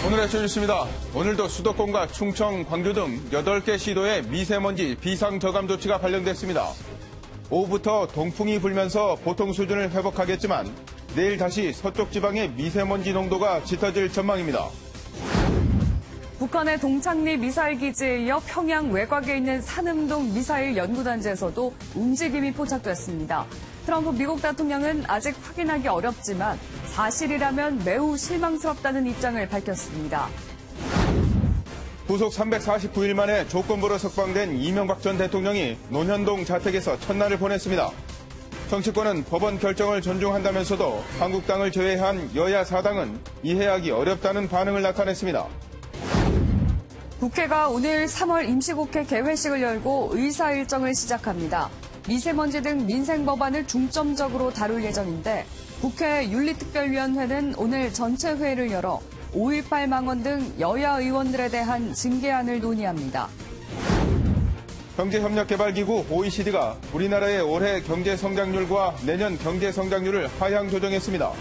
오늘의 뉴스입니다. 오늘도 수도권과 충청, 광주 등 8개 시도에 미세먼지 비상저감 조치가 발령됐습니다. 오후부터 동풍이 불면서 보통 수준을 회복하겠지만 내일 다시 서쪽 지방의 미세먼지 농도가 짙어질 전망입니다. 북한의 동창리 미사일 기지에 이어 평양 외곽에 있는 산흥동 미사일 연구단지에서도 움직임이 포착됐습니다. 트럼프 미국 대통령은 아직 확인하기 어렵지만 사실이라면 매우 실망스럽다는 입장을 밝혔습니다. 구속 349일 만에 조건부로 석방된 이명박 전 대통령이 논현동 자택에서 첫날을 보냈습니다. 정치권은 법원 결정을 존중한다면서도 한국당을 제외한 여야 4당은 이해하기 어렵다는 반응을 나타냈습니다. 국회가 오늘 3월 임시국회 개회식을 열고 의사 일정을 시작합니다. 미세먼지 등 민생 법안을 중점적으로 다룰 예정인데 국회 윤리특별위원회는 오늘 전체 회의를 열어 5.18 망원 등 여야 의원들에 대한 징계안을 논의합니다. 경제협력개발기구 OECD가 우리나라의 올해 경제성장률과 내년 경제성장률을 하향 조정했습니다.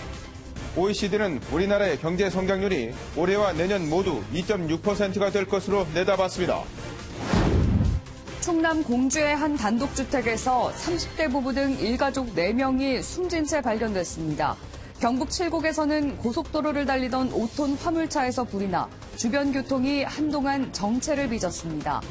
OECD는 우리나라의 경제성장률이 올해와 내년 모두 2.6%가 될 것으로 내다봤습니다. 충남 공주의 한 단독주택에서 30대 부부 등 일가족 4명이 숨진 채 발견됐습니다. 경북 칠곡에서는 고속도로를 달리던 5톤 화물차에서 불이 나 주변 교통이 한동안 정체를 빚었습니다.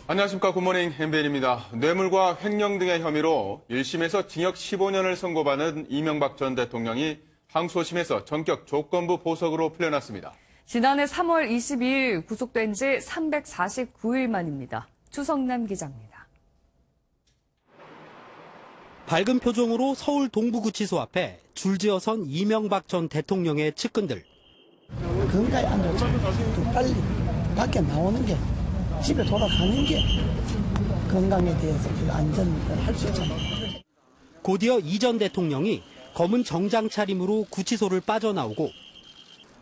안녕하십니까. 굿모닝 MBN입니다. 뇌물과 횡령 등의 혐의로 1심에서 징역 15년을 선고받은 이명박 전 대통령이 항소심에서 전격 조건부 보석으로 풀려났습니다. 지난해 3월 22일 구속된 지 349일 만입니다. 추성남 기자입니다. 밝은 표정으로 서울 동부구치소 앞에 줄지어선 이명박 전 대통령의 측근들. 건강에 안 좋죠. 빨리 밖에 나오는 게, 집에 돌아가는 게 건강에 대해서 안전을 할 수 있잖아요. 곧이어 이 전 대통령이 검은 정장 차림으로 구치소를 빠져나오고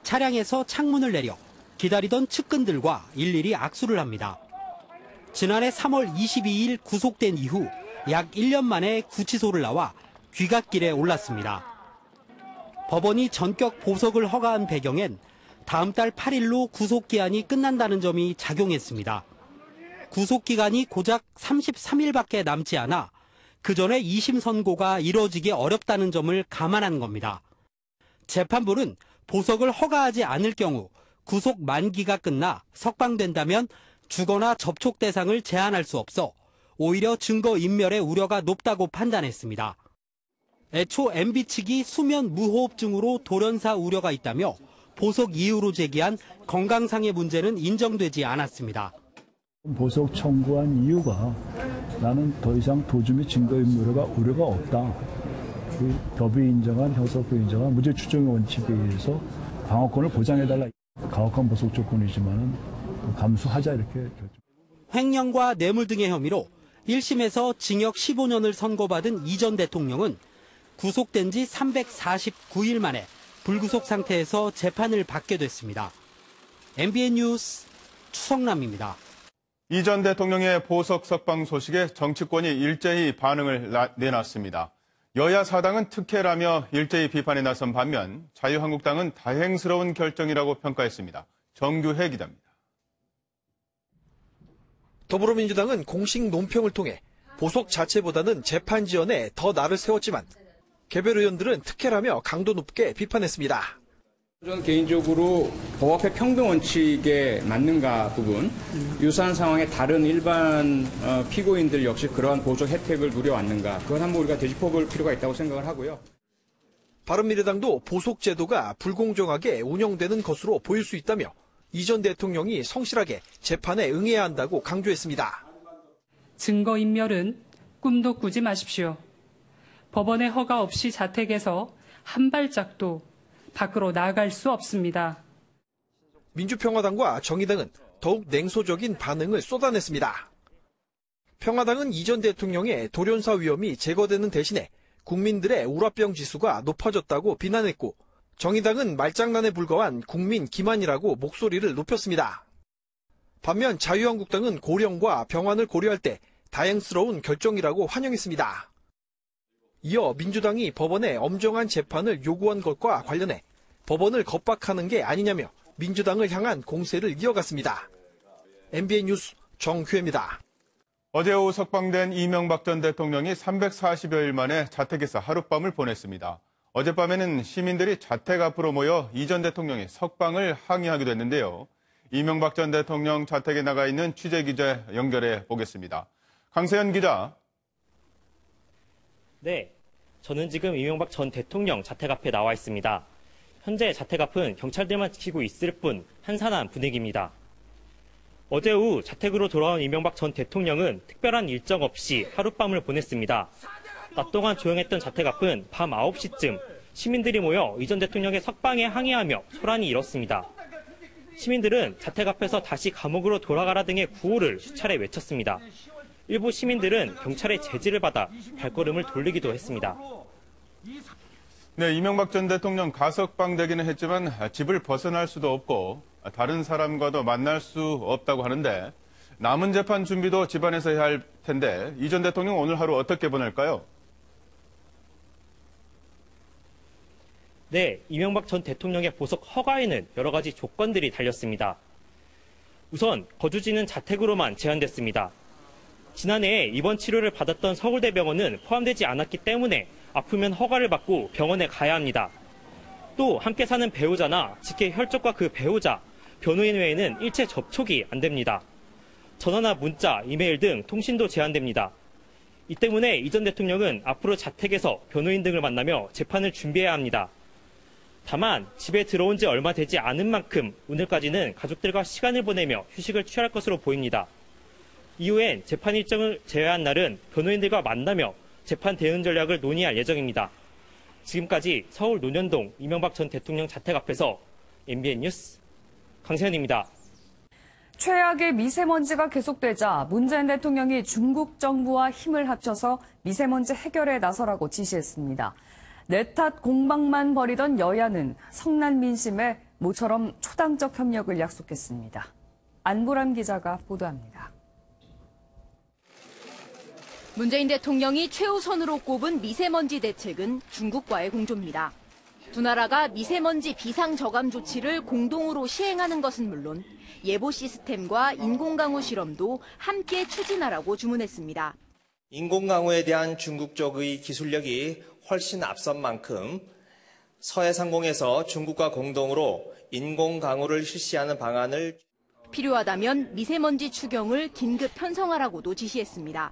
차량에서 창문을 내려 기다리던 측근들과 일일이 악수를 합니다. 지난해 3월 22일 구속된 이후 약 1년 만에 구치소를 나와 귀갓길에 올랐습니다. 법원이 전격 보석을 허가한 배경엔 다음 달 8일로 구속기한이 끝난다는 점이 작용했습니다. 구속기간이 고작 33일밖에 남지 않아 그 전에 2심 선고가 이뤄지기 어렵다는 점을 감안한 겁니다. 재판부는 보석을 허가하지 않을 경우 구속 만기가 끝나 석방된다면 주거나 접촉 대상을 제한할 수 없어 오히려 증거 인멸의 우려가 높다고 판단했습니다. 애초 MB 측이 수면 무호흡증으로 돌연사 우려가 있다며 보석 이유로 제기한 건강상의 문제는 인정되지 않았습니다. 보석 청구한 이유가 나는 더 이상 도주 및 증거인멸의 우려가 없다. 법이 인정한 형사법이 인정한 무죄 추정의 원칙에 의해서 방어권을 보장해달라. 가혹한 보석 조건이지만 감수하자 이렇게 결정. 횡령과 뇌물 등의 혐의로 1심에서 징역 15년을 선고받은 이 전 대통령은 구속된 지 349일 만에 불구속 상태에서 재판을 받게 됐습니다. MBN 뉴스 추성남입니다. 이 전 대통령의 보석 석방 소식에 정치권이 일제히 반응을 내놨습니다. 여야 4당은 특혜라며 일제히 비판에 나선 반면 자유한국당은 다행스러운 결정이라고 평가했습니다. 정규혜 기자입니다. 더불어민주당은 공식 논평을 통해 보석 자체보다는 재판 지연에 더 날을 세웠지만 개별 의원들은 특혜라며 강도 높게 비판했습니다. 저는 개인적으로 법 앞에 평등 원칙에 맞는가 부분, 유사한 상황의 다른 일반 피고인들 역시 그러한 보석 혜택을 누려왔는가, 그건 한번 우리가 되짚어볼 필요가 있다고 생각을 하고요. 바른미래당도 보석 제도가 불공정하게 운영되는 것으로 보일 수 있다며 이 전 대통령이 성실하게 재판에 응해야 한다고 강조했습니다. 증거인멸은 꿈도 꾸지 마십시오. 법원의 허가 없이 자택에서 한 발짝도 밖으로 나갈 수 없습니다. 민주평화당과 정의당은 더욱 냉소적인 반응을 쏟아냈습니다. 평화당은 이 전 대통령의 돌연사 위험이 제거되는 대신에 국민들의 우라병 지수가 높아졌다고 비난했고 정의당은 말장난에 불과한 국민 기만이라고 목소리를 높였습니다. 반면 자유한국당은 고령과 병환을 고려할 때 다행스러운 결정이라고 환영했습니다. 이어 민주당이 법원에 엄정한 재판을 요구한 것과 관련해 법원을 겁박하는 게 아니냐며 민주당을 향한 공세를 이어갔습니다. MBN 뉴스 정규혜입니다. 어제 오후 석방된 이명박 전 대통령이 340여일 만에 자택에서 하룻밤을 보냈습니다. 어젯밤에는 시민들이 자택 앞으로 모여 이 전 대통령의 석방을 항의하기도 했는데요. 이명박 전 대통령 자택에 나가 있는 취재기자 연결해 보겠습니다. 강세현 기자. 네, 저는 지금 이명박 전 대통령 자택 앞에 나와 있습니다. 현재 자택 앞은 경찰들만 지키고 있을 뿐 한산한 분위기입니다. 어제 오후 자택으로 돌아온 이명박 전 대통령은 특별한 일정 없이 하룻밤을 보냈습니다. 낮 동안 조용했던 자택 앞은 밤 9시쯤 시민들이 모여 이 전 대통령의 석방에 항의하며 소란이 일었습니다. 시민들은 자택 앞에서 다시 감옥으로 돌아가라 등의 구호를 수차례 외쳤습니다. 일부 시민들은 경찰의 제지를 받아 발걸음을 돌리기도 했습니다. 네, 이명박 전 대통령 가석방되기는 했지만 집을 벗어날 수도 없고 다른 사람과도 만날 수 없다고 하는데 남은 재판 준비도 집안에서 해야 할 텐데 이 전 대통령 오늘 하루 어떻게 보낼까요? 네, 이명박 전 대통령의 보석 허가에는 여러 가지 조건들이 달렸습니다. 우선 거주지는 자택으로만 제한됐습니다. 지난해 입원 치료를 받았던 서울대병원은 포함되지 않았기 때문에 아프면 허가를 받고 병원에 가야 합니다. 또 함께 사는 배우자나 직계 혈족과 그 배우자, 변호인 외에는 일체 접촉이 안 됩니다. 전화나 문자, 이메일 등 통신도 제한됩니다. 이 때문에 이 전 대통령은 앞으로 자택에서 변호인 등을 만나며 재판을 준비해야 합니다. 다만 집에 들어온 지 얼마 되지 않은 만큼 오늘까지는 가족들과 시간을 보내며 휴식을 취할 것으로 보입니다. 이후엔 재판 일정을 제외한 날은 변호인들과 만나며 재판 대응 전략을 논의할 예정입니다. 지금까지 서울 논현동 이명박 전 대통령 자택 앞에서 MBN 뉴스 강세현입니다. 최악의 미세먼지가 계속되자 문재인 대통령이 중국 정부와 힘을 합쳐서 미세먼지 해결에 나서라고 지시했습니다. 내 탓 공방만 벌이던 여야는 성난 민심에 모처럼 초당적 협력을 약속했습니다. 안보람 기자가 보도합니다. 문재인 대통령이 최우선으로 꼽은 미세먼지 대책은 중국과의 공조입니다. 두 나라가 미세먼지 비상저감 조치를 공동으로 시행하는 것은 물론 예보 시스템과 인공강우 실험도 함께 추진하라고 주문했습니다. 인공강우에 대한 중국 쪽의 기술력이 훨씬 앞선 만큼 서해상공에서 중국과 공동으로 인공강우를 실시하는 방안을 필요하다면 미세먼지 추경을 긴급 편성하라고도 지시했습니다.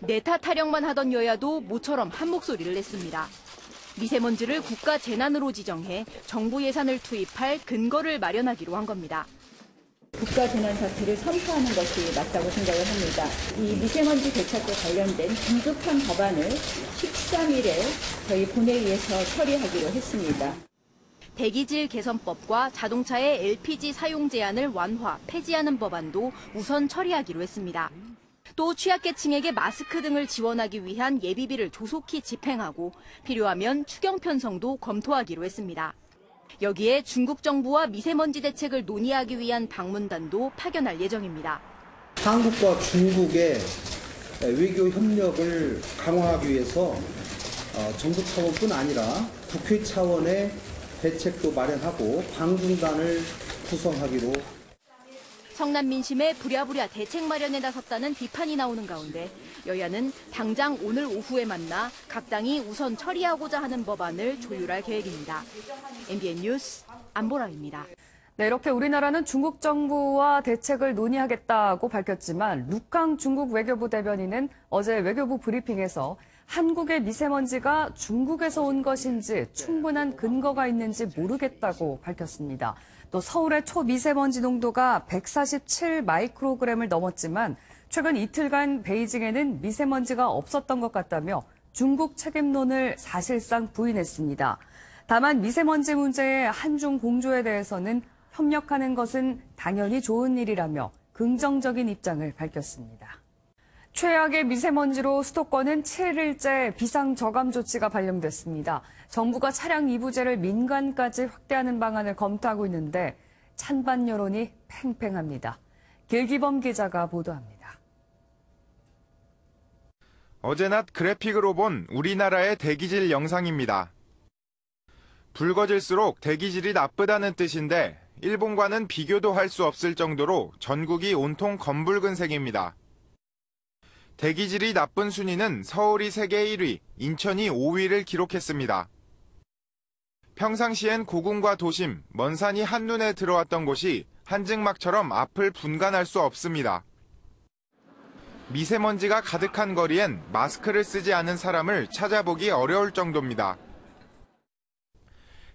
내타 타령만 하던 여야도 모처럼 한 목소리를 냈습니다. 미세먼지를 국가 재난으로 지정해 정부 예산을 투입할 근거를 마련하기로 한 겁니다. 국가 재난 사태를 선포하는 것이 맞다고 생각을 합니다. 이 미세먼지 대책과 관련된 긴급한 법안을 13일에 저희 본회의에서 처리하기로 했습니다. 대기질 개선법과 자동차의 LPG 사용 제한을 완화, 폐지하는 법안도 우선 처리하기로 했습니다. 또 취약계층에게 마스크 등을 지원하기 위한 예비비를 조속히 집행하고 필요하면 추경 편성도 검토하기로 했습니다. 여기에 중국 정부와 미세먼지 대책을 논의하기 위한 방문단도 파견할 예정입니다. 한국과 중국의 외교 협력을 강화하기 위해서 정부 차원뿐 아니라 국회 차원의 대책도 마련하고 방문단을 구성하기로. 성난 민심에 부랴부랴 대책 마련에 나섰다는 비판이 나오는 가운데 여야는 당장 오늘 오후에 만나 각 당이 우선 처리하고자 하는 법안을 조율할 계획입니다. MBN 뉴스 안보라입니다. 네, 이렇게 우리나라는 중국 정부와 대책을 논의하겠다고 밝혔지만 룩강 중국 외교부 대변인은 어제 외교부 브리핑에서 한국의 미세먼지가 중국에서 온 것인지 충분한 근거가 있는지 모르겠다고 밝혔습니다. 또 서울의 초미세먼지 농도가 147 마이크로그램을 넘었지만 최근 이틀간 베이징에는 미세먼지가 없었던 것 같다며 중국 책임론을 사실상 부인했습니다. 다만 미세먼지 문제의 한중 공조에 대해서는 협력하는 것은 당연히 좋은 일이라며 긍정적인 입장을 밝혔습니다. 최악의 미세먼지로 수도권은 7일째 비상저감 조치가 발령됐습니다. 정부가 차량 이부제를 민간까지 확대하는 방안을 검토하고 있는데 찬반 여론이 팽팽합니다. 길기범 기자가 보도합니다. 어제 낮 그래픽으로 본 우리나라의 대기질 영상입니다. 붉어질수록 대기질이 나쁘다는 뜻인데 일본과는 비교도 할 수 없을 정도로 전국이 온통 검붉은색입니다. 대기질이 나쁜 순위는 서울이 세계 1위, 인천이 5위를 기록했습니다. 평상시엔 고궁과 도심, 먼 산이 한눈에 들어왔던 곳이 한증막처럼 앞을 분간할 수 없습니다. 미세먼지가 가득한 거리엔 마스크를 쓰지 않은 사람을 찾아보기 어려울 정도입니다.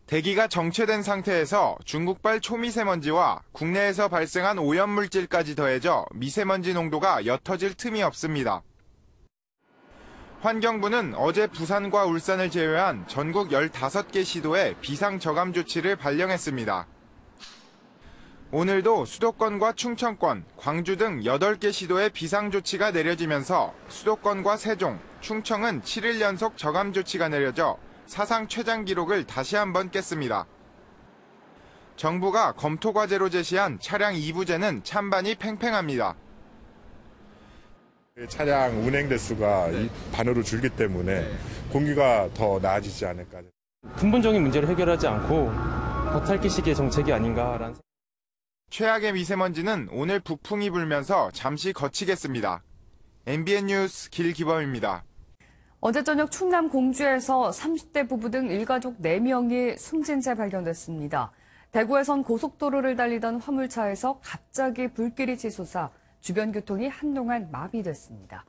대기가 정체된 상태에서 중국발 초미세먼지와 국내에서 발생한 오염물질까지 더해져 미세먼지 농도가 옅어질 틈이 없습니다. 환경부는 어제 부산과 울산을 제외한 전국 15개 시도에 비상저감 조치를 발령했습니다. 오늘도 수도권과 충청권, 광주 등 8개 시도에 비상조치가 내려지면서 수도권과 세종, 충청은 7일 연속 저감 조치가 내려져 사상 최장 기록을 다시 한번 깼습니다. 정부가 검토 과제로 제시한 차량 2부제는 찬반이 팽팽합니다. 차량 운행 대수가 반으로 줄기 때문에 공기가 더 나아지지 않을까. 근본적인 문제를 해결하지 않고 겉핥기식의 정책이 아닌가라는. 최악의 미세먼지는 오늘 북풍이 불면서 잠시 그치겠습니다. MBN 뉴스 길기범입니다. 어제 저녁 충남 공주에서 30대 부부 등 일가족 4명이 숨진 채 발견됐습니다. 대구에선 고속도로를 달리던 화물차에서 갑자기 불길이 치솟아 주변 교통이 한동안 마비됐습니다.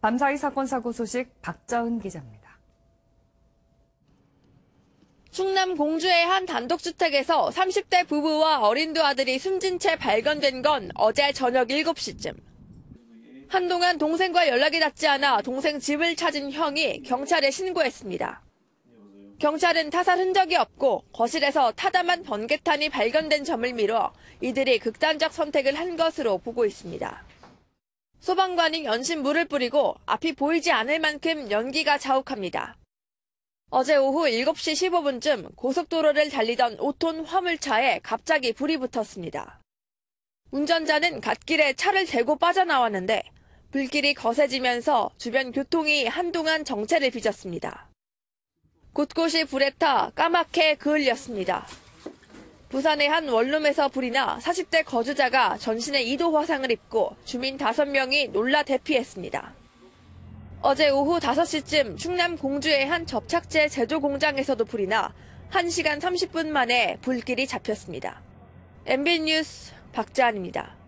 밤사이 사건 사고 소식 박자은 기자입니다. 충남 공주의 한 단독주택에서 30대 부부와 어린 두 아들이 숨진 채 발견된 건 어제 저녁 7시쯤. 한동안 동생과 연락이 닿지 않아 동생 집을 찾은 형이 경찰에 신고했습니다. 경찰은 타살 흔적이 없고 거실에서 타담한 번개탄이 발견된 점을 미뤄 이들이 극단적 선택을 한 것으로 보고 있습니다. 소방관이 연신 물을 뿌리고 앞이 보이지 않을 만큼 연기가 자욱합니다. 어제 오후 7시 15분쯤 고속도로를 달리던 5톤 화물차에 갑자기 불이 붙었습니다. 운전자는 갓길에 차를 대고 빠져나왔는데 불길이 거세지면서 주변 교통이 한동안 정체를 빚었습니다. 곳곳이 불에 타 까맣게 그을렸습니다. 부산의 한 원룸에서 불이 나 40대 거주자가 전신에 2도 화상을 입고 주민 5명이 놀라 대피했습니다. 어제 오후 5시쯤 충남 공주의 한 접착제 제조 공장에서도 불이 나 1시간 30분 만에 불길이 잡혔습니다. MBN 뉴스 박자은입니다.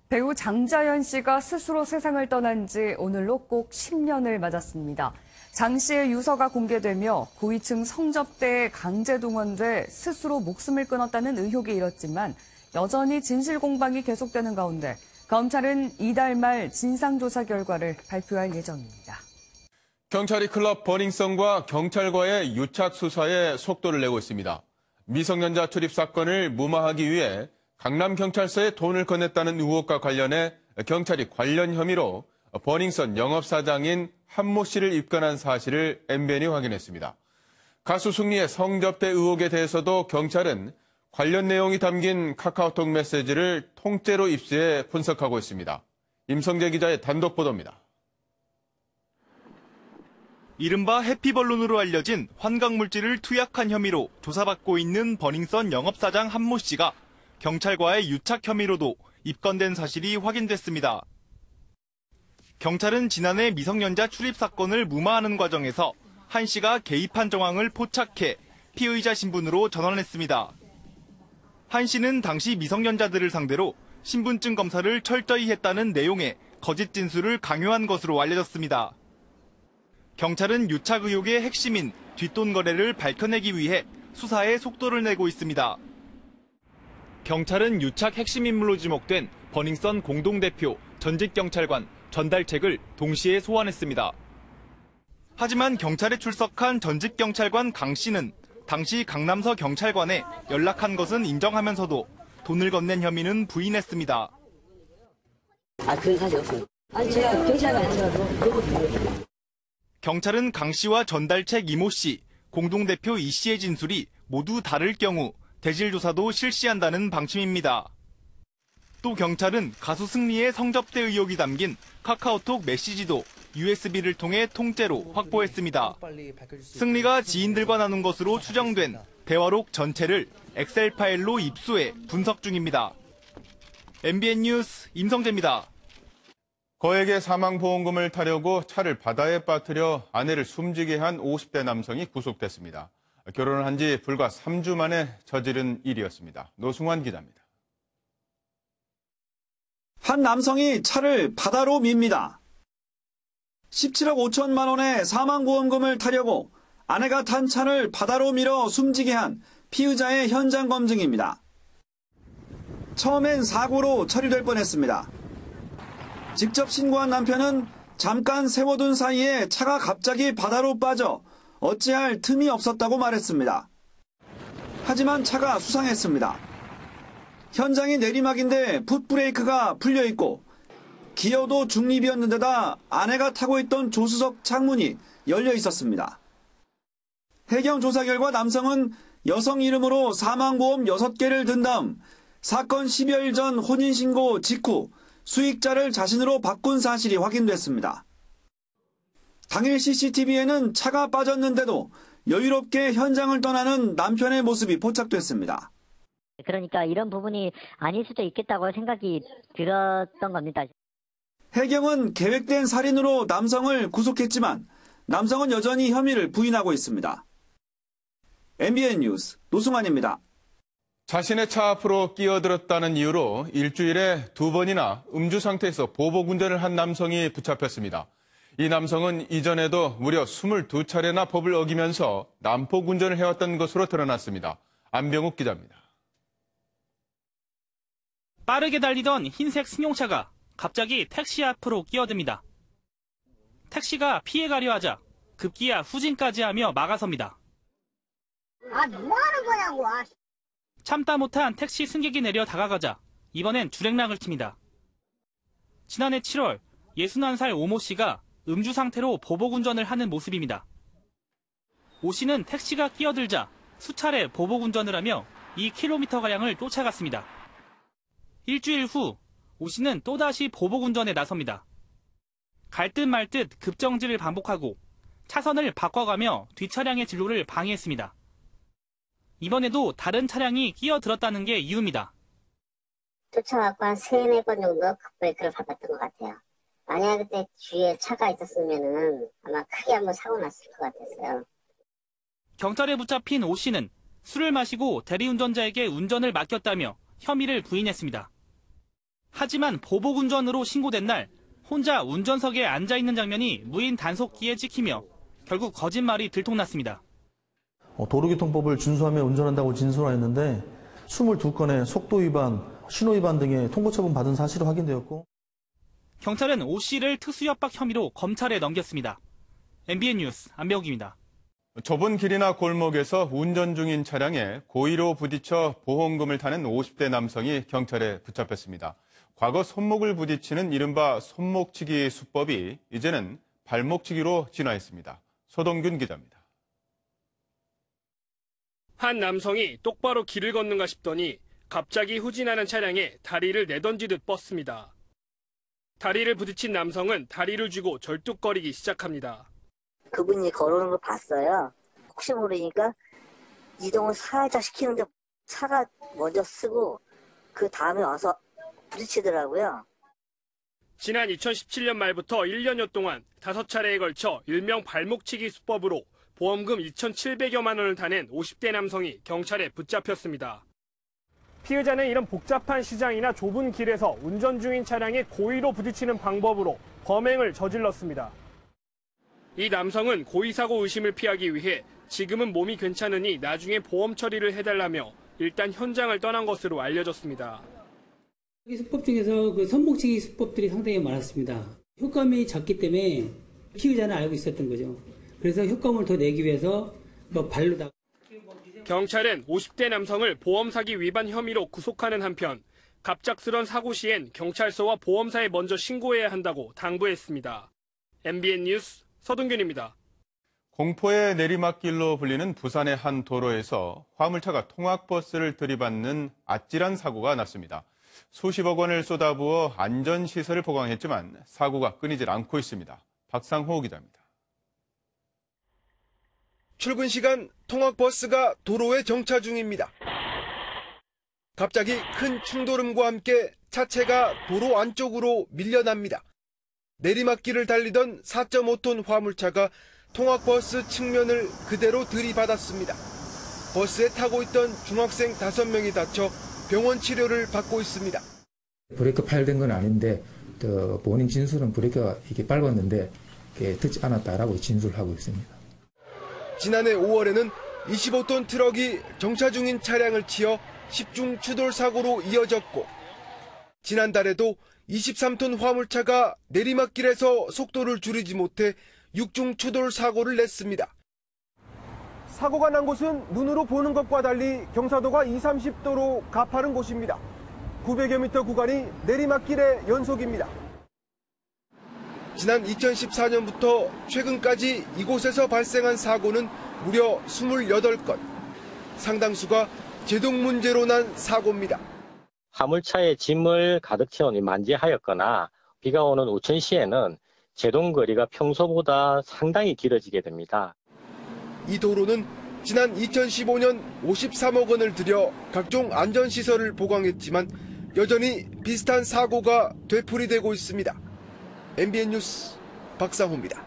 배우 장자연 씨가 스스로 세상을 떠난 지 오늘로 꼭 10년을 맞았습니다. 장 씨의 유서가 공개되며 고위층 성접대에 강제 동원돼 스스로 목숨을 끊었다는 의혹이 일었지만 여전히 진실 공방이 계속되는 가운데 검찰은 이달 말 진상조사 결과를 발표할 예정입니다. 경찰이 클럽 버닝썬과 경찰과의 유착 수사에 속도를 내고 있습니다. 미성년자 출입 사건을 무마하기 위해 강남경찰서에 돈을 건넸다는 의혹과 관련해 경찰이 관련 혐의로 버닝썬 영업사장인 한모 씨를 입건한 사실을 MBN이 확인했습니다. 가수 승리의 성접대 의혹에 대해서도 경찰은 관련 내용이 담긴 카카오톡 메시지를 통째로 입수해 분석하고 있습니다. 임성재 기자의 단독 보도입니다. 이른바 해피벌룬으로 알려진 환각물질을 투약한 혐의로 조사받고 있는 버닝썬 영업사장 한모 씨가 경찰과의 유착 혐의로도 입건된 사실이 확인됐습니다. 경찰은 지난해 미성년자 출입 사건을 무마하는 과정에서 한 씨가 개입한 정황을 포착해 피의자 신분으로 전환했습니다. 한 씨는 당시 미성년자들을 상대로 신분증 검사를 철저히 했다는 내용의 거짓 진술을 강요한 것으로 알려졌습니다. 경찰은 유착 의혹의 핵심인 뒷돈 거래를 밝혀내기 위해 수사에 속도를 내고 있습니다. 경찰은 유착 핵심 인물로 지목된 버닝썬 공동대표 전직 경찰관 전달책을 동시에 소환했습니다. 하지만 경찰에 출석한 전직 경찰관 강 씨는 당시 강남서 경찰관에 연락한 것은 인정하면서도 돈을 건넨 혐의는 부인했습니다. 그런 사실 없어요. 제가 경찰관에서 경찰은 강 씨와 전달책 이모 씨, 공동대표 이 씨의 진술이 모두 다를 경우 대질 조사도 실시한다는 방침입니다. 또 경찰은 가수 승리의 성접대 의혹이 담긴 카카오톡 메시지도 USB를 통해 통째로 확보했습니다. 승리가 지인들과 나눈 것으로 추정된 대화록 전체를 엑셀 파일로 입수해 분석 중입니다. MBN 뉴스 임성재입니다. 거액의 사망보험금을 타려고 차를 바다에 빠뜨려 아내를 숨지게 한 50대 남성이 구속됐습니다. 결혼을 한 지 불과 3주 만에 저지른 일이었습니다. 노승환 기자입니다. 한 남성이 차를 바다로 밉니다. 17억 5천만 원의 사망보험금을 타려고 아내가 탄 차를 바다로 밀어 숨지게 한 피의자의 현장 검증입니다. 처음엔 사고로 처리될 뻔했습니다. 직접 신고한 남편은 잠깐 세워둔 사이에 차가 갑자기 바다로 빠져 어찌할 틈이 없었다고 말했습니다. 하지만 차가 수상했습니다. 현장이 내리막인데 풋브레이크가 풀려있고 기어도 중립이었는데다 아내가 타고 있던 조수석 창문이 열려 있었습니다. 해경 조사 결과 남성은 여성 이름으로 사망보험 6개를 든 다음 사건 10여일 전 혼인신고 직후 수익자를 자신으로 바꾼 사실이 확인됐습니다. 당일 CCTV에는 차가 빠졌는데도 여유롭게 현장을 떠나는 남편의 모습이 포착됐습니다. 그러니까 이런 부분이 아닐 수도 있겠다고 생각이 들었던 겁니다. 해경은 계획된 살인으로 남성을 구속했지만 남성은 여전히 혐의를 부인하고 있습니다. MBN 뉴스 노승환입니다. 자신의 차 앞으로 끼어들었다는 이유로 일주일에 2번이나 음주 상태에서 보복 운전을 한 남성이 붙잡혔습니다. 이 남성은 이전에도 무려 22차례나 법을 어기면서 난폭 운전을 해왔던 것으로 드러났습니다. 안병욱 기자입니다. 빠르게 달리던 흰색 승용차가 갑자기 택시 앞으로 끼어듭니다. 택시가 피해가려 하자 급기야 후진까지 하며 막아섭니다. 아, 뭐하는 거냐고. 참다 못한 택시 승객이 내려 다가가자 이번엔 주랭랑을 튑니다. 지난해 7월 61살 오모 씨가 음주 상태로 보복 운전을 하는 모습입니다. 오 씨는 택시가 끼어들자 수차례 보복 운전을 하며 2km가량을 쫓아갔습니다. 일주일 후 오 씨는 또다시 보복 운전에 나섭니다. 갈 듯 말 듯 급정지를 반복하고 차선을 바꿔가며 뒷차량의 진로를 방해했습니다. 이번에도 다른 차량이 끼어들었다는 게 이유입니다. 쫓아갖고 한 3-4번 정도 급브레이크를 밟았던 것 같아요. 만약에 그때 뒤에 차가 있었으면은 아마 크게 한번 사고 났을 것 같았어요. 경찰에 붙잡힌 오 씨는 술을 마시고 대리운전자에게 운전을 맡겼다며 혐의를 부인했습니다. 하지만 보복 운전으로 신고된 날 혼자 운전석에 앉아있는 장면이 무인 단속기에 찍히며 결국 거짓말이 들통났습니다. 도로교통법을 준수하며 운전한다고 진술하였는데 22건의 속도 위반, 신호 위반 등의 통고 처분 받은 사실이 확인되었고 경찰은 오 씨를 특수협박 혐의로 검찰에 넘겼습니다. MBN 뉴스 안병욱입니다. 좁은 길이나 골목에서 운전 중인 차량에 고의로 부딪혀 보험금을 타는 50대 남성이 경찰에 붙잡혔습니다. 과거 손목을 부딪히는 이른바 손목치기 수법이 이제는 발목치기로 진화했습니다. 소동균 기자입니다. 한 남성이 똑바로 길을 걷는가 싶더니 갑자기 후진하는 차량에 다리를 내던지듯 뻗습니다. 다리를 부딪힌 남성은 다리를 쥐고 절뚝거리기 시작합니다. 그분이 걸어오는 걸 봤어요. 혹시 모르니까 이동을 살짝 시키는데 차가 먼저 쓰고 그 다음에 와서 부딪히더라고요. 지난 2017년 말부터 1년여 동안 5차례에 걸쳐 일명 발목치기 수법으로 보험금 2,700여만 원을 타낸 50대 남성이 경찰에 붙잡혔습니다. 피의자는 이런 복잡한 시장이나 좁은 길에서 운전 중인 차량에 고의로 부딪히는 방법으로 범행을 저질렀습니다. 이 남성은 고의사고 의심을 피하기 위해 지금은 몸이 괜찮으니 나중에 보험 처리를 해달라며 일단 현장을 떠난 것으로 알려졌습니다. 이 수법 중에서 그 손목치기 수법들이 상당히 많았습니다. 효과음이 작기 때문에 피의자는 알고 있었던 거죠. 그래서 효과음을 더 내기 위해서 발로 경찰은 50대 남성을 보험 사기 위반 혐의로 구속하는 한편 갑작스런 사고 시엔 경찰서와 보험사에 먼저 신고해야 한다고 당부했습니다. MBN 뉴스 서동균입니다. 공포의 내리막길로 불리는 부산의 한 도로에서 화물차가 통학버스를 들이받는 아찔한 사고가 났습니다. 수십억 원을 쏟아부어 안전시설을 보강했지만 사고가 끊이질 않고 있습니다. 박상호 기자입니다. 출근 시간 통학버스가 도로에 정차 중입니다. 갑자기 큰 충돌음과 함께 차체가 도로 안쪽으로 밀려납니다. 내리막길을 달리던 4.5톤 화물차가 통학버스 측면을 그대로 들이받았습니다. 버스에 타고 있던 중학생 5명이 다쳐 병원 치료를 받고 있습니다. 브레이크 파열된 건 아닌데 본인 진술은 브레이크가 이게 밟았는데 듣지 않았다라고 진술하고 있습니다. 지난해 5월에는 25톤 트럭이 정차 중인 차량을 치어 10중 추돌 사고로 이어졌고 지난달에도 23톤 화물차가 내리막길에서 속도를 줄이지 못해 6중 추돌 사고를 냈습니다. 사고가 난 곳은 눈으로 보는 것과 달리 경사도가 20-30도로 가파른 곳입니다. 900여 미터 구간이 내리막길의 연속입니다. 지난 2014년부터 최근까지 이곳에서 발생한 사고는 무려 28건. 상당수가 제동 문제로 난 사고입니다. 화물차에 짐을 가득 채운 만지하였거나 비가 오는 우천시에는 제동 거리가 평소보다 상당히 길어지게 됩니다. 이 도로는 지난 2015년 53억 원을 들여 각종 안전시설을 보강했지만 여전히 비슷한 사고가 되풀이되고 있습니다. MBN 뉴스 박상호입니다.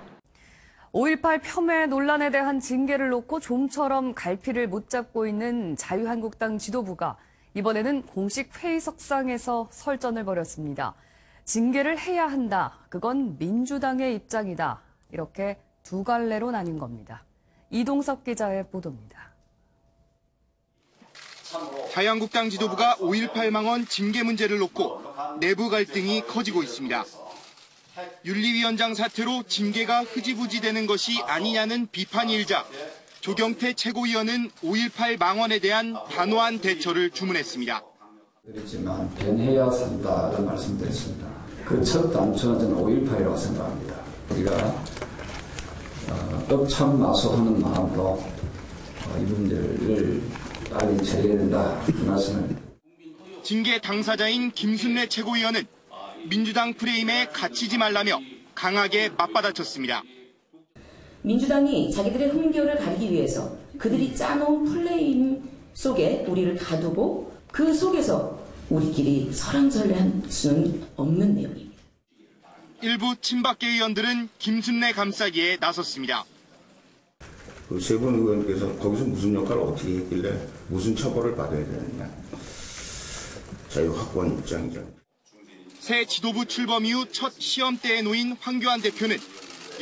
5.18 폄훼 논란에 대한 징계를 놓고 좀처럼 갈피를 못 잡고 있는 자유한국당 지도부가 이번에는 공식 회의석상에서 설전을 벌였습니다. 징계를 해야 한다. 그건 민주당의 입장이다. 이렇게 두 갈래로 나뉜 겁니다. 이동석 기자의 보도입니다. 자유한국당 지도부가 5.18 망언 징계 문제를 놓고 내부 갈등이 커지고 있습니다. 윤리위원장 사태로 징계가 흐지부지되는 것이 아니냐는 비판이 일자 조경태 최고위원은 5.18 망언에 대한 단호한 대처를 주문했습니다. 그렇지만 변해야 산다는 말씀드렸습니다. 그 첫 단초는 저는 5.18이라고 생각합니다. 우리가 억참마소하는 마음으로 이 문제를 빨리 처리해야 된다 이 말씀을. 징계 당사자인 김순례 최고위원은 민주당 프레임에 갇히지 말라며 강하게 맞받아쳤습니다. 민주당이 자기들의 흥겨를 가리기 위해서 그들이 짜놓은 플레임 속에 우리를 가두고 그 속에서 우리끼리 설왕설래할 수는 없는 내용입니다. 일부 친박계 의원들은 김순례 감싸기에 나섰습니다. 그 세 분 의원께서 거기서 무슨 역할을 어떻게 했길래 무슨 처벌을 받아야 되느냐. 자유확보한 입장이죠. 새 지도부 출범 이후 첫 시험대에 놓인 황교안 대표는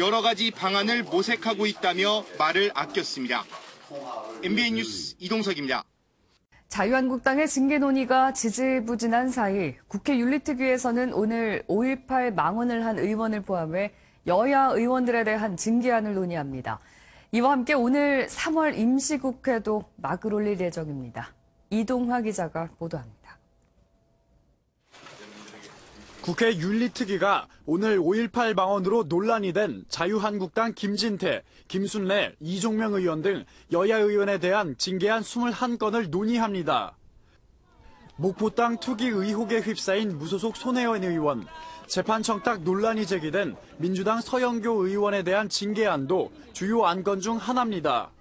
여러 가지 방안을 모색하고 있다며 말을 아꼈습니다. MBN 뉴스 이동석입니다. 자유한국당의 징계 논의가 지지부진한 사이 국회 윤리특위에서는 오늘 5.18 망언을 한 의원을 포함해 여야 의원들에 대한 징계안을 논의합니다. 이와 함께 오늘 3월 임시국회도 막을 올릴 예정입니다. 이동화 기자가 보도합니다. 국회 윤리특위가 오늘 5.18 망언으로 논란이 된 자유한국당 김진태, 김순례, 이종명 의원 등 여야 의원에 대한 징계안 21건을 논의합니다. 목포 땅 투기 의혹에 휩싸인 무소속 손혜원 의원, 재판 청탁 논란이 제기된 민주당 서영교 의원에 대한 징계안도 주요 안건 중 하나입니다.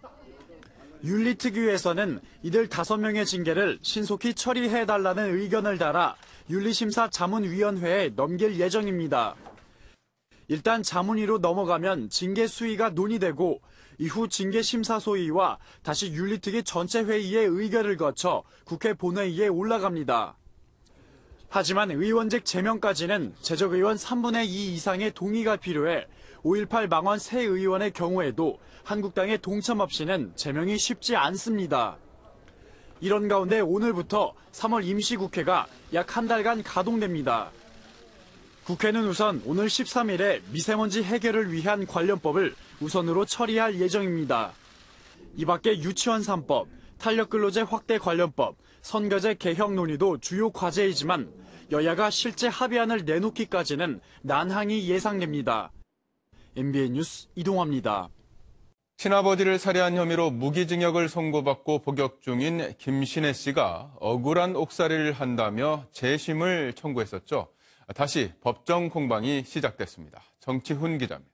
윤리특위에서는 이들 5명의 징계를 신속히 처리해달라는 의견을 달아 윤리심사 자문위원회에 넘길 예정입니다. 일단 자문위로 넘어가면 징계 수위가 논의되고 이후 징계심사소위와 다시 윤리특위 전체 회의의 의결을 거쳐 국회 본회의에 올라갑니다. 하지만 의원직 제명까지는 재적의원 3분의 2 이상의 동의가 필요해 5.18 망언 새 의원의 경우에도 한국당의 동참 없이는 제명이 쉽지 않습니다. 이런 가운데 오늘부터 3월 임시국회가 약 한 달간 가동됩니다. 국회는 우선 오늘 13일에 미세먼지 해결을 위한 관련법을 우선으로 처리할 예정입니다. 이 밖에 유치원 3법, 탄력근로제 확대 관련법, 선거제 개혁 논의도 주요 과제이지만 여야가 실제 합의안을 내놓기까지는 난항이 예상됩니다. MBN 뉴스 이동화입니다. 친아버지를 살해한 혐의로 무기징역을 선고받고 복역 중인 김신혜 씨가 억울한 옥살이를 한다며 재심을 청구했었죠. 다시 법정 공방이 시작됐습니다. 정치훈 기자입니다.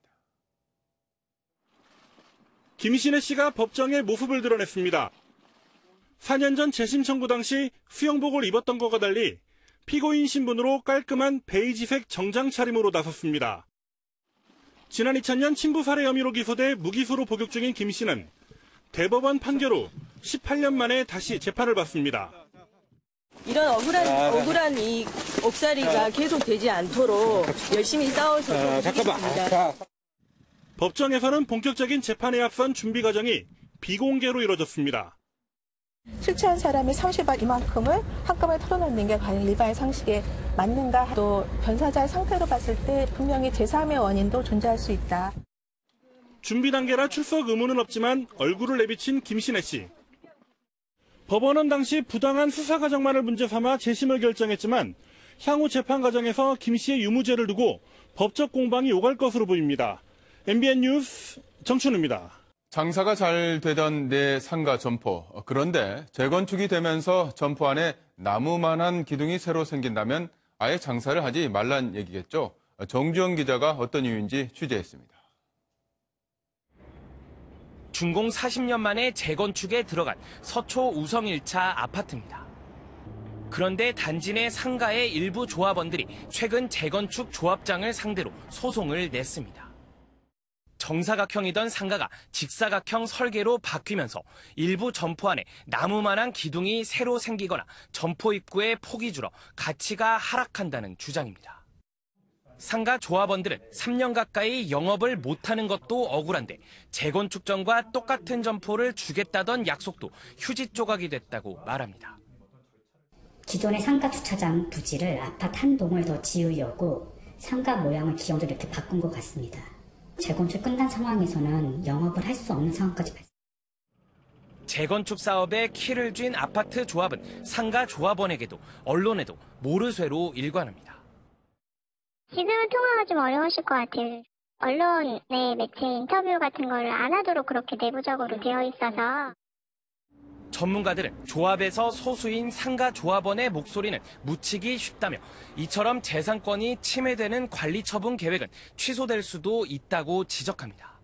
김신혜 씨가 법정에 모습을 드러냈습니다. 4년 전 재심 청구 당시 수영복을 입었던 것과 달리 피고인 신분으로 깔끔한 베이지색 정장 차림으로 나섰습니다. 지난 2000년 친부 살해 혐의로 기소돼 무기수로 복역 중인 김 씨는 대법원 판결 후 18년 만에 다시 재판을 받습니다. 이런 억울한 이 옥살이가 계속 되지 않도록 열심히 싸워서 이기겠습니다. 법정에서는 본격적인 재판에 앞선 준비 과정이 비공개로 이뤄졌습니다. 술 취한 사람의 상실받 이만큼을 한꺼번에 털어놓는 게 과연 일반의 상식에 맞는가? 또 변사자의 상태로 봤을 때 분명히 제3의 원인도 존재할 수 있다. 준비 단계라 출석 의무는 없지만 얼굴을 내비친 김신혜 씨. 법원은 당시 부당한 수사 과정만을 문제 삼아 재심을 결정했지만 향후 재판 과정에서 김 씨의 유무죄를 두고 법적 공방이 오갈 것으로 보입니다. MBN 뉴스 정춘우입니다. 장사가 잘 되던 내 상가 점포. 그런데 재건축이 되면서 점포 안에 나무만한 기둥이 새로 생긴다면 아예 장사를 하지 말란 얘기겠죠. 정주영 기자가 어떤 이유인지 취재했습니다. 준공 40년 만에 재건축에 들어간 서초 우성 1차 아파트입니다. 그런데 단지 내 상가의 일부 조합원들이 최근 재건축 조합장을 상대로 소송을 냈습니다. 정사각형이던 상가가 직사각형 설계로 바뀌면서 일부 점포 안에 나무만한 기둥이 새로 생기거나 점포 입구의 폭이 줄어 가치가 하락한다는 주장입니다. 상가 조합원들은 3년 가까이 영업을 못하는 것도 억울한데 재건축 전과 똑같은 점포를 주겠다던 약속도 휴지 조각이 됐다고 말합니다. 기존의 상가 주차장 부지를 아파트 한 동을 더 지으려고 상가 모양을 기존대로 이렇게 바꾼 것 같습니다. 재건축 끝난 상황에서는 영업을 할 수 없는 상황까지 발생. 재건축 사업에 키를 쥔 아파트 조합은 상가 조합원에게도 언론에도 모르쇠로 일관합니다. 지금은 통화가 좀 어려우실 것 같아요. 언론의 매체 인터뷰 같은 걸 안 하도록 그렇게 내부적으로 되어 있어서. 전문가들은 조합에서 소수인 상가 조합원의 목소리는 묻히기 쉽다며 이처럼 재산권이 침해되는 관리 처분 계획은 취소될 수도 있다고 지적합니다.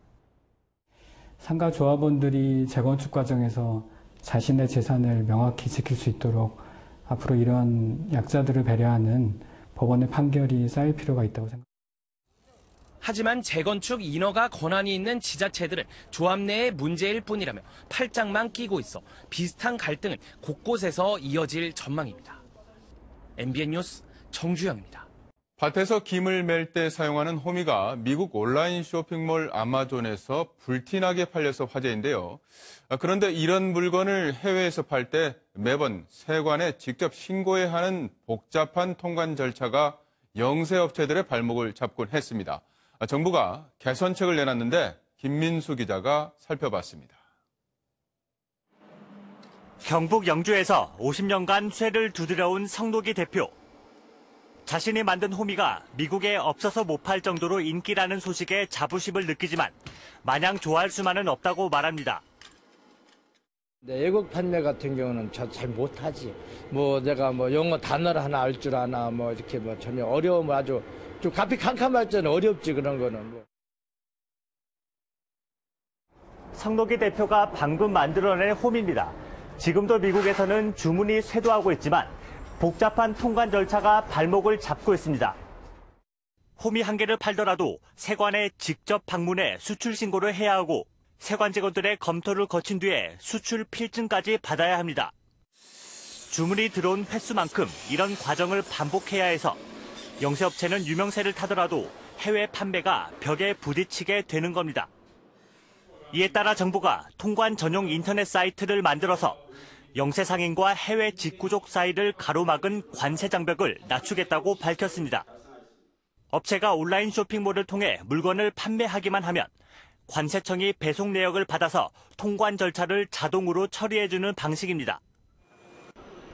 상가 조합원들이 재건축 과정에서 자신의 재산을 명확히 지킬 수 있도록 앞으로 이런 약자들을 배려하는 법원의 판결이 쌓일 필요가 있다고 생각합니다. 하지만 재건축 인허가 권한이 있는 지자체들은 조합 내의 문제일 뿐이라며 팔짱만 끼고 있어 비슷한 갈등은 곳곳에서 이어질 전망입니다. MBN 뉴스 정주영입니다. 밭에서 김을 멜 때 사용하는 호미가 미국 온라인 쇼핑몰 아마존에서 불티나게 팔려서 화제인데요. 그런데 이런 물건을 해외에서 팔 때 매번 세관에 직접 신고해야 하는 복잡한 통관 절차가 영세업체들의 발목을 잡곤 했습니다. 정부가 개선책을 내놨는데 김민수 기자가 살펴봤습니다. 경북 영주에서 50년간 쇠를 두드려온 성록이 대표. 자신이 만든 호미가 미국에 없어서 못 팔 정도로 인기라는 소식에 자부심을 느끼지만 마냥 좋아할 수만은 없다고 말합니다. 외국 판매 같은 경우는 잘 못하지. 내가 영어 단어를 하나 알 줄 아나 이렇게 전혀 어려움을 아주 좀 가피 캄캄할 때는 어렵지 그런 거는. 성록이 대표가 방금 만들어낸 홈입니다. 지금도 미국에서는 주문이 쇄도하고 있지만 복잡한 통관 절차가 발목을 잡고 있습니다. 홈이 한 개를 팔더라도 세관에 직접 방문해 수출 신고를 해야 하고 세관 직원들의 검토를 거친 뒤에 수출 필증까지 받아야 합니다. 주문이 들어온 횟수만큼 이런 과정을 반복해야 해서 영세업체는 유명세를 타더라도 해외 판매가 벽에 부딪히게 되는 겁니다. 이에 따라 정부가 통관 전용 인터넷 사이트를 만들어서 영세 상인과 해외 직구족 사이를 가로막은 관세 장벽을 낮추겠다고 밝혔습니다. 업체가 온라인 쇼핑몰을 통해 물건을 판매하기만 하면 관세청이 배송 내역을 받아서 통관 절차를 자동으로 처리해주는 방식입니다.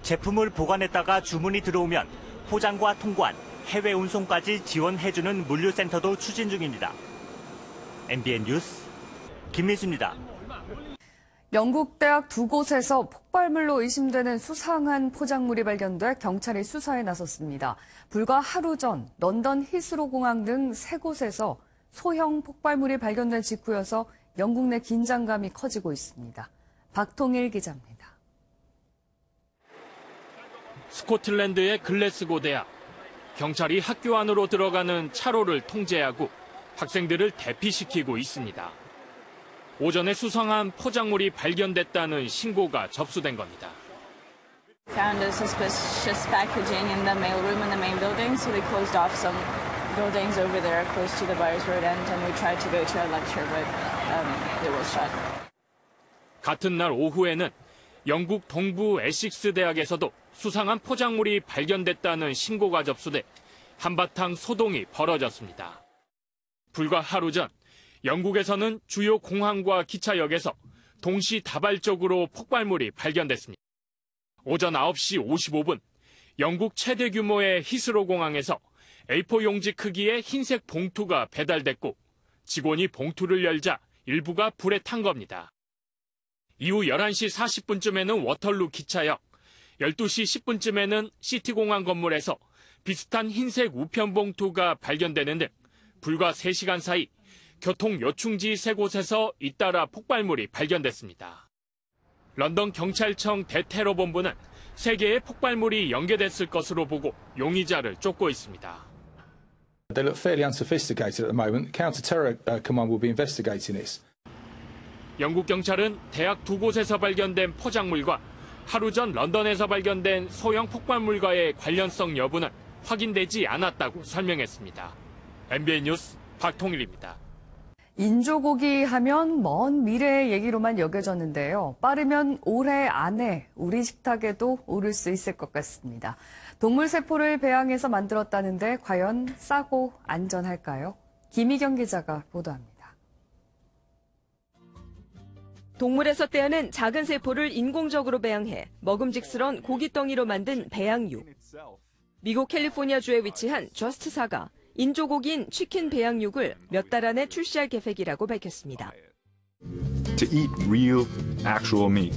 제품을 보관했다가 주문이 들어오면 포장과 통관, 해외 운송까지 지원해주는 물류센터도 추진 중입니다. MBN 뉴스 김민수입니다. 영국 대학 두 곳에서 폭발물로 의심되는 수상한 포장물이 발견돼 경찰이 수사에 나섰습니다. 불과 하루 전 런던 히스로 공항 등 세 곳에서 소형 폭발물이 발견된 직후여서 영국 내 긴장감이 커지고 있습니다. 박통일 기자입니다. 스코틀랜드의 글래스고 대학. 경찰이 학교 안으로 들어가는 차로를 통제하고 학생들을 대피시키고 있습니다. 오전에 수상한 포장물이 발견됐다는 신고가 접수된 겁니다. Found a suspicious packaging in the mailroom in the main building, so we closed off some buildings over there close to the Byres Road end, and we tried to go to our lecture, but it was shut. 같은 날 오후에는 영국 동부 에식스 대학에서도 수상한 포장물이 발견됐다는 신고가 접수돼 한바탕 소동이 벌어졌습니다. 불과 하루 전 영국에서는 주요 공항과 기차역에서 동시다발적으로 폭발물이 발견됐습니다. 오전 9시 55분 영국 최대 규모의 히스로 공항에서 A4 용지 크기의 흰색 봉투가 배달됐고 직원이 봉투를 열자 일부가 불에 탄 겁니다. 이후 11시 40분쯤에는 워털루 기차역, 12시 10분쯤에는 시티공항 건물에서 비슷한 흰색 우편 봉투가 발견되는 등 불과 3시간 사이 교통 요충지 3곳에서 잇따라 폭발물이 발견됐습니다. 런던 경찰청 대테러본부는 3개의 폭발물이 연계됐을 것으로 보고 용의자를 쫓고 있습니다. They look fairly unsophisticated at the moment. Counter-terror command will be investigating this. 영국 경찰은 대학 2곳에서 발견된 포장물과 하루 전 런던에서 발견된 소형 폭발물과의 관련성 여부는 확인되지 않았다고 설명했습니다. MBN 뉴스 박통일입니다. 인조고기 하면 먼 미래의 얘기로만 여겨졌는데요. 빠르면 올해 안에 우리 식탁에도 오를 수 있을 것 같습니다. 동물 세포를 배양해서 만들었다는데 과연 싸고 안전할까요? 김희경 기자가 보도합니다. 동물에서 떼어낸 작은 세포를 인공적으로 배양해 먹음직스러운 고깃덩이로 만든 배양육. 미국 캘리포니아주에 위치한 저스트사가 인조고기인 치킨 배양육을 몇 달 안에 출시할 계획이라고 밝혔습니다. To eat real, actual meat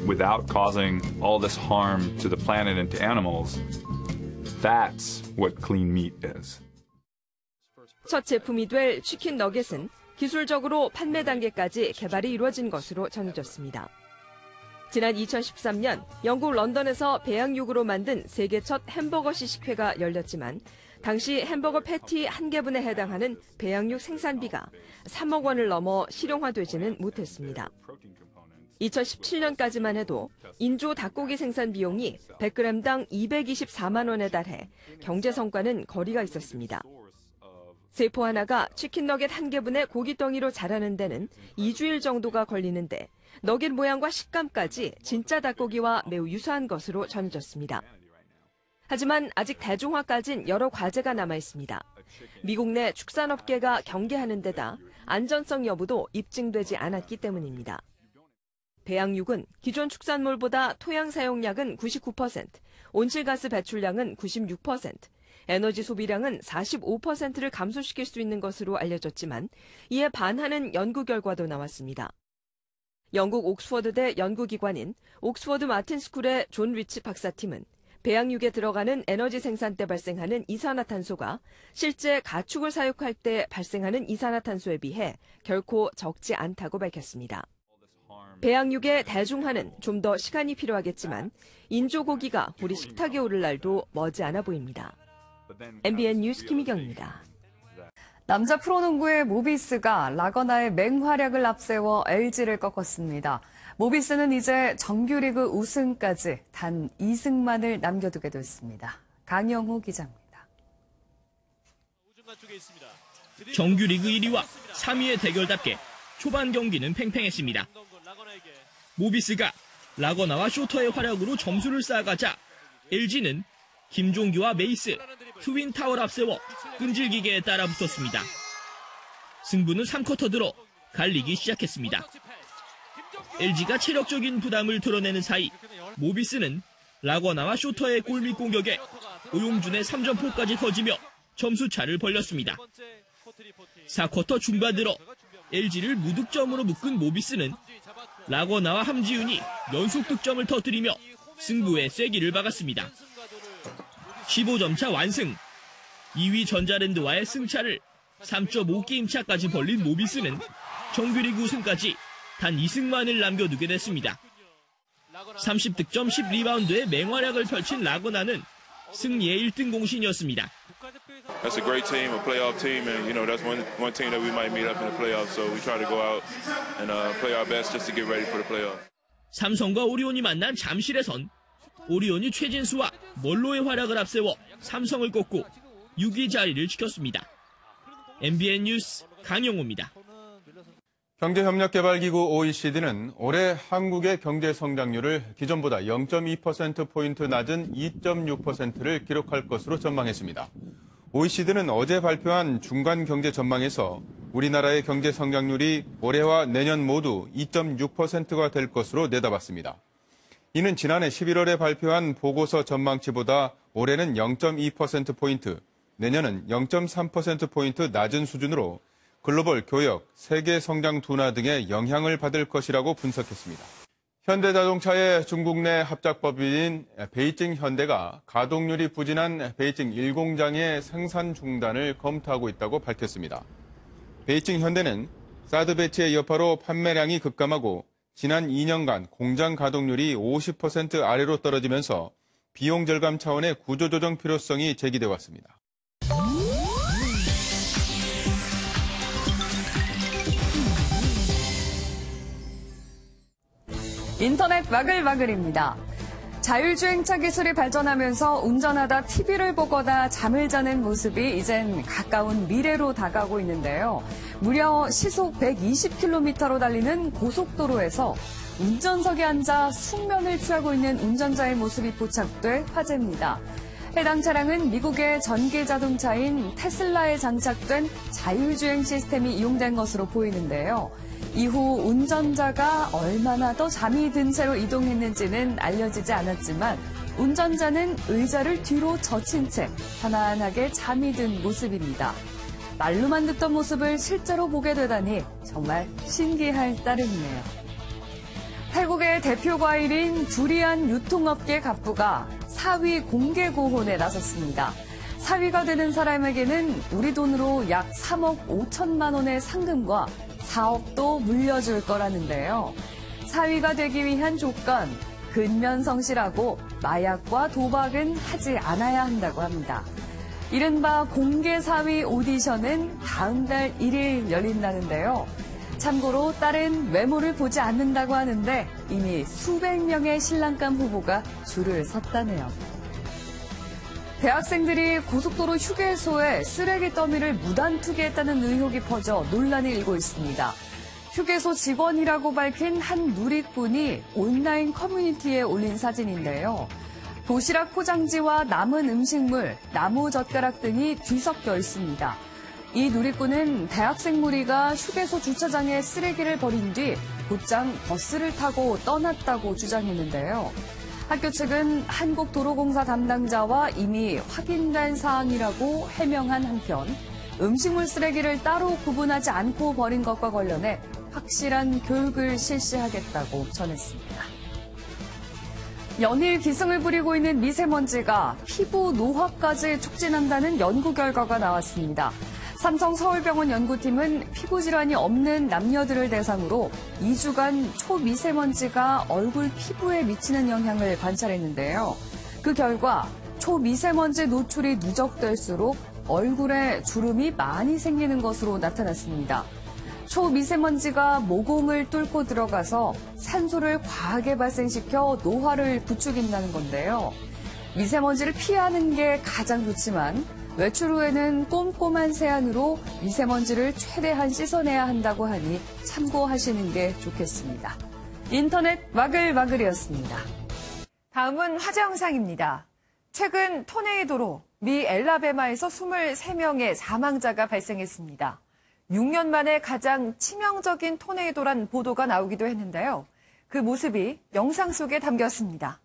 without causing all this harm to the planet and to animals, that's what clean meat is. 첫 제품이 될 치킨 너겟은 기술적으로 판매 단계까지 개발이 이루어진 것으로 전해졌습니다. 지난 2013년 영국 런던에서 배양육으로 만든 세계 첫 햄버거 시식회가 열렸지만 당시 햄버거 패티 1개분에 해당하는 배양육 생산비가 3억 원을 넘어 실용화되지는 못했습니다. 2017년까지만 해도 인조 닭고기 생산 비용이 100g당 224만 원에 달해 경제 성과는 거리가 있었습니다. 세포 하나가 치킨 너겟 1개분의 고깃덩이로 자라는 데는 2주일 정도가 걸리는데 너겟 모양과 식감까지 진짜 닭고기와 매우 유사한 것으로 전해졌습니다. 하지만 아직 대중화까진 여러 과제가 남아 있습니다. 미국 내 축산업계가 경계하는 데다 안전성 여부도 입증되지 않았기 때문입니다. 배양육은 기존 축산물보다 토양 사용량은 99%, 온실가스 배출량은 96%, 에너지 소비량은 45%를 감소시킬 수 있는 것으로 알려졌지만 이에 반하는 연구 결과도 나왔습니다. 영국 옥스퍼드대 연구기관인 옥스퍼드 마틴 스쿨의 존 리치 박사팀은 배양육에 들어가는 에너지 생산 때 발생하는 이산화탄소가 실제 가축을 사육할 때 발생하는 이산화탄소에 비해 결코 적지 않다고 밝혔습니다. 배양육의 대중화는 좀 더 시간이 필요하겠지만 인조고기가 우리 식탁에 오를 날도 머지않아 보입니다. MBN 뉴스 김희경입니다. 남자 프로농구의 모비스가 라거나의 맹활약을 앞세워 LG를 꺾었습니다. 모비스는 이제 정규리그 우승까지 단 2승만을 남겨두게 됐습니다. 강영호 기자입니다. 정규리그 1위와 3위의 대결답게 초반 경기는 팽팽했습니다. 모비스가 라거나와 쇼터의 활약으로 점수를 쌓아가자 LG는 김종규와 메이스, 트윈타워를 앞세워 끈질기게 따라붙었습니다. 승부는 3쿼터 들어 갈리기 시작했습니다. LG가 체력적인 부담을 드러내는 사이 모비스는 라거나와 쇼터의 골밑 공격에 오용준의 3점포까지 터지며 점수차를 벌렸습니다. 4쿼터 중반 들어 LG를 무득점으로 묶은 모비스는 라거나와 함지훈이 연속 득점을 터뜨리며 승부에 쐐기를 박았습니다. 15점 차 완승. 2위 전자랜드와의 승차를 3.5게임 차까지 벌린 모비스는 정규리그 우승까지 단 2승만을 남겨두게 됐습니다. 30득점 10리바운드의 맹활약을 펼친 라거나는 승리의 1등 공신이었습니다. That's a great team, a playoff team, and that's one team that we might meet up in the playoffs. So we try to go out and play our best just to get ready for the playoffs. 삼성과 오리온이 만난 잠실에선 오리온이 최진수와 멀로의 활약을 앞세워 삼성을 꺾고 6위 자리를 지켰습니다. MBN 뉴스 강영호입니다. 경제협력개발기구 OECD는 올해 한국의 경제 성장률을 기존보다 0.2%포인트 낮은 2.6%를 기록할 것으로 전망했습니다. OECD는 어제 발표한 중간 경제 전망에서 우리나라의 경제 성장률이 올해와 내년 모두 2.6%가 될 것으로 내다봤습니다. 이는 지난해 11월에 발표한 보고서 전망치보다 올해는 0.2%포인트, 내년은 0.3%포인트 낮은 수준으로 글로벌 교역, 세계 성장 둔화 등의 영향을 받을 것이라고 분석했습니다. 현대자동차의 중국 내 합작법인인 베이징 현대가 가동률이 부진한 베이징 1공장의 생산 중단을 검토하고 있다고 밝혔습니다. 베이징 현대는 사드 배치의 여파로 판매량이 급감하고 지난 2년간 공장 가동률이 50% 아래로 떨어지면서 비용 절감 차원의 구조조정 필요성이 제기돼 왔습니다. 인터넷 와글와글입니다. 자율주행차 기술이 발전하면서 운전하다 TV를 보거나 잠을 자는 모습이 이젠 가까운 미래로 다가오고 있는데요. 무려 시속 120km로 달리는 고속도로에서 운전석에 앉아 숙면을 취하고 있는 운전자의 모습이 포착돼 화제입니다. 해당 차량은 미국의 전기 자동차인 테슬라에 장착된 자율주행 시스템이 이용된 것으로 보이는데요. 이후 운전자가 얼마나 더 잠이 든 채로 이동했는지는 알려지지 않았지만 운전자는 의자를 뒤로 젖힌 채 편안하게 잠이 든 모습입니다. 말로만 듣던 모습을 실제로 보게 되다니 정말 신기할 따름이네요. 태국의 대표 과일인 두리안 유통업계 갑부가 사위 공개 고혼에 나섰습니다. 사위가 되는 사람에게는 우리 돈으로 약 3억 5천만 원의 상금과 사업도 물려줄 거라는데요. 사위가 되기 위한 조건, 근면성실하고 마약과 도박은 하지 않아야 한다고 합니다. 이른바 공개 사위 오디션은 다음 달 1일 열린다는데요. 참고로 딸은 외모를 보지 않는다고 하는데 이미 수백 명의 신랑감 후보가 줄을 섰다네요. 대학생들이 고속도로 휴게소에 쓰레기 더미를 무단 투기했다는 의혹이 퍼져 논란이 일고 있습니다. 휴게소 직원이라고 밝힌 한 누리꾼이 온라인 커뮤니티에 올린 사진인데요. 도시락 포장지와 남은 음식물, 나무젓가락 등이 뒤섞여 있습니다. 이 누리꾼은 대학생 무리가 휴게소 주차장에 쓰레기를 버린 뒤 곧장 버스를 타고 떠났다고 주장했는데요. 학교 측은 한국도로공사 담당자와 이미 확인된 사항이라고 해명한 한편 음식물 쓰레기를 따로 구분하지 않고 버린 것과 관련해 확실한 교육을 실시하겠다고 전했습니다. 연일 기승을 부리고 있는 미세먼지가 피부 노화까지 촉진한다는 연구 결과가 나왔습니다. 삼성 서울병원 연구팀은 피부질환이 없는 남녀들을 대상으로 2주간 초미세먼지가 얼굴 피부에 미치는 영향을 관찰했는데요. 그 결과 초미세먼지 노출이 누적될수록 얼굴에 주름이 많이 생기는 것으로 나타났습니다. 초미세먼지가 모공을 뚫고 들어가서 산소를 과하게 발생시켜 노화를 부추긴다는 건데요. 미세먼지를 피하는 게 가장 좋지만 외출 후에는 꼼꼼한 세안으로 미세먼지를 최대한 씻어내야 한다고 하니 참고하시는 게 좋겠습니다. 인터넷 와글와글이었습니다. 다음은 화재 영상입니다. 최근 토네이도로 미 엘라베마에서 23명의 사망자가 발생했습니다. 6년 만에 가장 치명적인 토네이도란 보도가 나오기도 했는데요. 그 모습이 영상 속에 담겼습니다.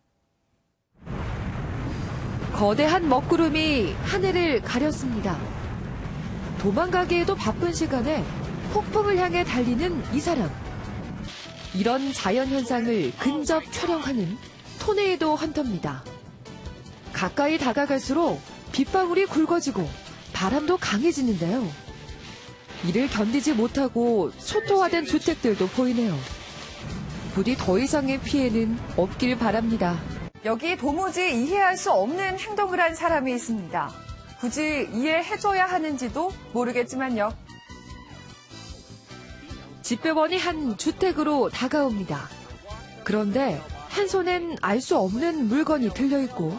거대한 먹구름이 하늘을 가렸습니다. 도망가기에도 바쁜 시간에 폭풍을 향해 달리는 이 사람. 이런 자연현상을 근접 촬영하는 토네이도 헌터입니다. 가까이 다가갈수록 빗방울이 굵어지고 바람도 강해지는데요. 이를 견디지 못하고 초토화된 주택들도 보이네요. 부디 더 이상의 피해는 없길 바랍니다. 여기 도무지 이해할 수 없는 행동을 한 사람이 있습니다. 굳이 이해해줘야 하는지도 모르겠지만요. 집배원이 한 주택으로 다가옵니다. 그런데 한 손엔 알 수 없는 물건이 들려있고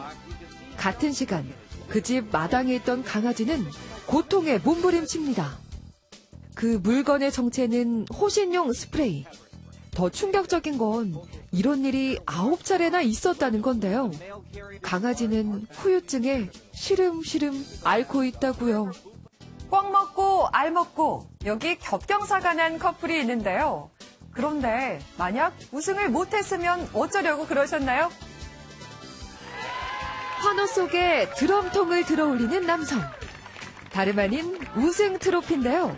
같은 시간 그 집 마당에 있던 강아지는 고통에 몸부림칩니다. 그 물건의 정체는 호신용 스프레이. 더 충격적인 건 이런 일이 9차례나 있었다는 건데요. 강아지는 후유증에 시름시름 앓고 있다고요. 꽉 먹고 알 먹고 여기 겹경사가 난 커플이 있는데요. 그런데 만약 우승을 못했으면 어쩌려고 그러셨나요? 환호 속에 드럼통을 들어올리는 남성. 다름 아닌 우승 트로피인데요.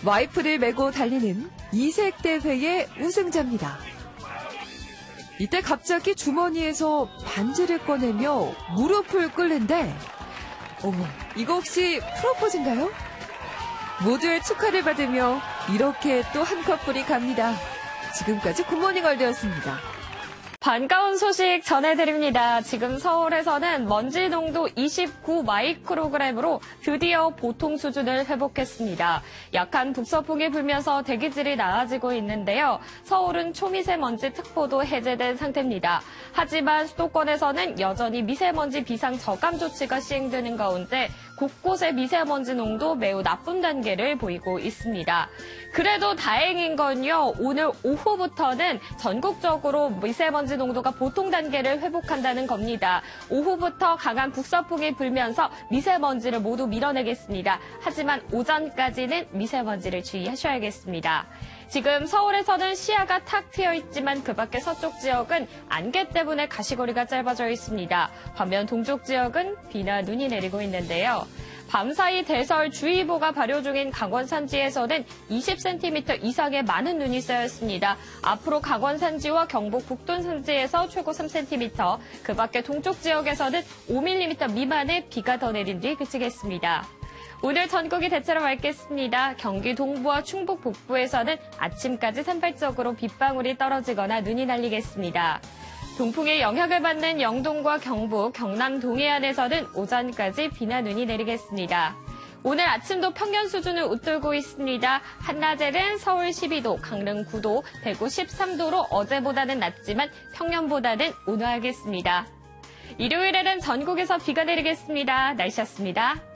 와이프를 메고 달리는 이색 대회의 우승자입니다. 이때 갑자기 주머니에서 반지를 꺼내며 무릎을 꿇는데 어머, 이거 혹시 프로포즈인가요? 모두의 축하를 받으며 이렇게 또 한 커플이 갑니다. 지금까지 굿모닝 월드였습니다. 반가운 소식 전해드립니다. 지금 서울에서는 먼지 농도 29 마이크로그램으로 드디어 보통 수준을 회복했습니다. 약한 북서풍이 불면서 대기질이 나아지고 있는데요. 서울은 초미세먼지 특보도 해제된 상태입니다. 하지만 수도권에서는 여전히 미세먼지 비상 저감 조치가 시행되는 가운데 곳곳의 미세먼지 농도 매우 나쁜 단계를 보이고 있습니다. 그래도 다행인 건요. 오늘 오후부터는 전국적으로 미세먼지 농도가 보통 단계를 회복한다는 겁니다. 오후부터 강한 북서풍이 불면서 미세먼지를 모두 밀어내겠습니다. 하지만 오전까지는 미세먼지를 주의하셔야겠습니다. 지금 서울에서는 시야가 탁 트여 있지만 그 밖의 서쪽 지역은 안개 때문에 가시거리가 짧아져 있습니다. 반면 동쪽 지역은 비나 눈이 내리고 있는데요. 밤사이 대설주의보가 발효 중인 강원 산지에서는 20cm 이상의 많은 눈이 쌓였습니다. 앞으로 강원 산지와 경북 북동 산지에서 최고 3cm, 그 밖에 동쪽 지역에서는 5mm 미만의 비가 더 내린 뒤 그치겠습니다. 오늘 전국이 대체로 맑겠습니다. 경기 동부와 충북 북부에서는 아침까지 산발적으로 빗방울이 떨어지거나 눈이 날리겠습니다. 동풍의 영향을 받는 영동과 경북, 경남 동해안에서는 오전까지 비나 눈이 내리겠습니다. 오늘 아침도 평년 수준을 웃돌고 있습니다. 한낮에는 서울 12도, 강릉 9도, 대구 13도로 어제보다는 낮지만 평년보다는 온화하겠습니다. 일요일에는 전국에서 비가 내리겠습니다. 날씨였습니다.